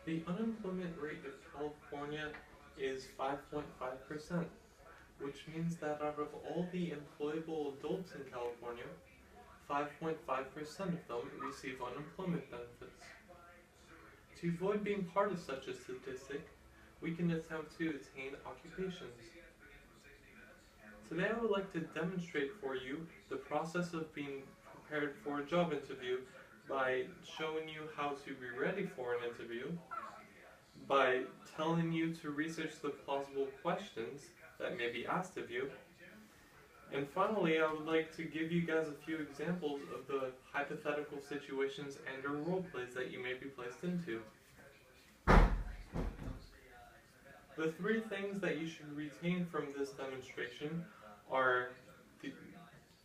The unemployment rate of California is 5.5%, which means that out of all the employable adults in California, 5.5% of them receive unemployment benefits. To avoid being part of such a statistic, we can attempt to attain occupations. Today I would like to demonstrate for you the process of being prepared for a job interview by showing you how to be ready for an interview, by telling you to research the plausible questions that may be asked of you, and finally I would like to give you guys a few examples of the hypothetical situations and or role plays that you may be placed into. The three things that you should retain from this demonstration are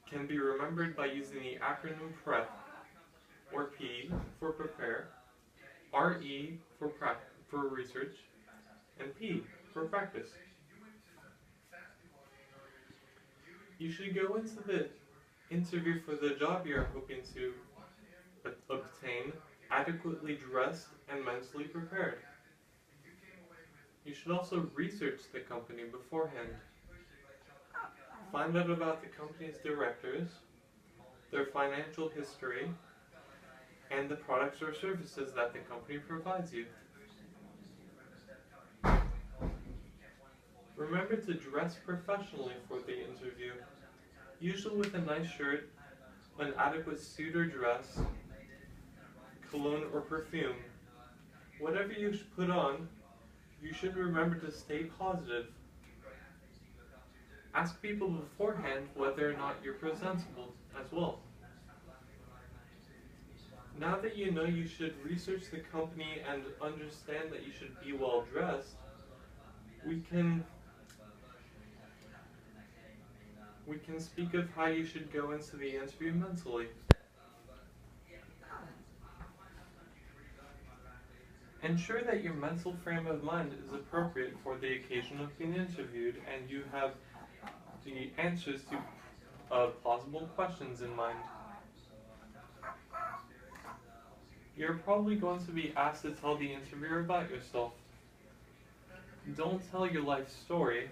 can be remembered by using the acronym PREP, or P for prepare, RE for research, and P for practice. You should go into the interview for the job you're hoping to obtain adequately dressed and mentally prepared. You should also research the company beforehand. Find out about the company's directors, their financial history, and the products or services that the company provides you. Remember to dress professionally for the interview, usually with a nice shirt, an adequate suit or dress, cologne or perfume. Whatever you put on, you should remember to stay positive. Ask people beforehand whether or not you're presentable as well. Now that you know you should research the company and understand that you should be well dressed, we can speak of how you should go into the interview mentally. Ensure that your mental frame of mind is appropriate for the occasion of being interviewed and you have the answers to plausible questions in mind. You're probably going to be asked to tell the interviewer about yourself. Don't tell your life story.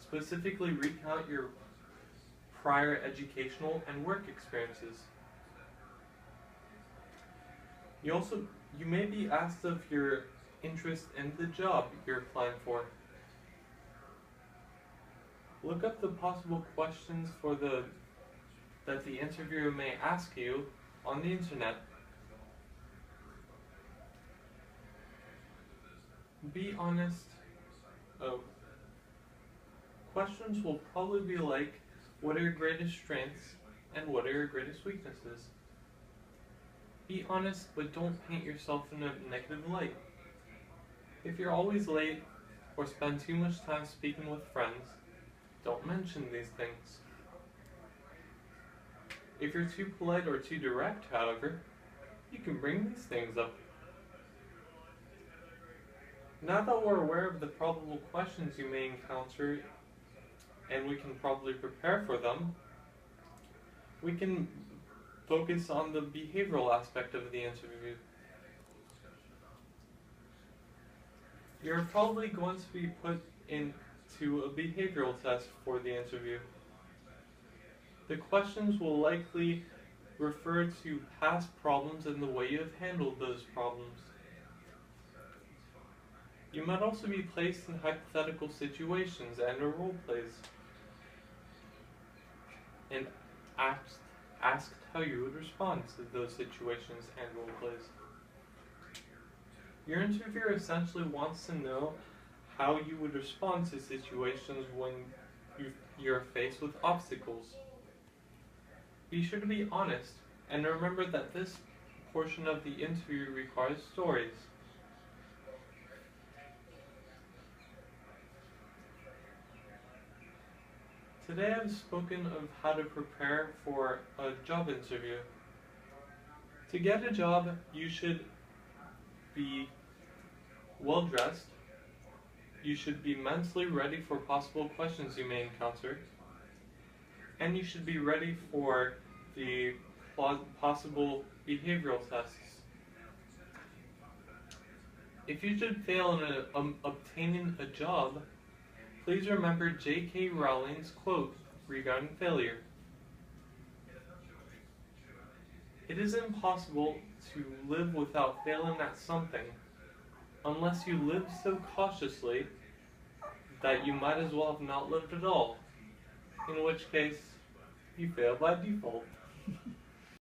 Specifically recount your prior educational and work experiences. You may be asked of your interest in the job you're applying for. Look up the possible questions that the interviewer may ask you on the internet. Be honest. Questions will probably be like, what are your greatest strengths and what are your greatest weaknesses? Be honest, but don't paint yourself in a negative light. If you're always late or spend too much time speaking with friends, don't mention these things. If you're too polite or too direct, however, you can bring these things up. Now that we're aware of the probable questions you may encounter and we can probably prepare for them, we can focus on the behavioral aspect of the interview. You're probably going to be put into a behavioral test for the interview. The questions will likely refer to past problems and the way you have handled those problems. You might also be placed in hypothetical situations and or role plays, and asked how you would respond to those situations and role plays. Your interviewer essentially wants to know how you would respond to situations when you're faced with obstacles. Be sure to be honest, and remember that this portion of the interview requires stories. Today I've spoken of how to prepare for a job interview. To get a job, you should be well dressed, you should be mentally ready for possible questions you may encounter, and you should be ready for the possible behavioral tests. If you should fail in obtaining a job, please remember J.K. Rowling's quote regarding failure. It is impossible to live without failing at something, unless you live so cautiously that you might as well have not lived at all, in which case you fail by default.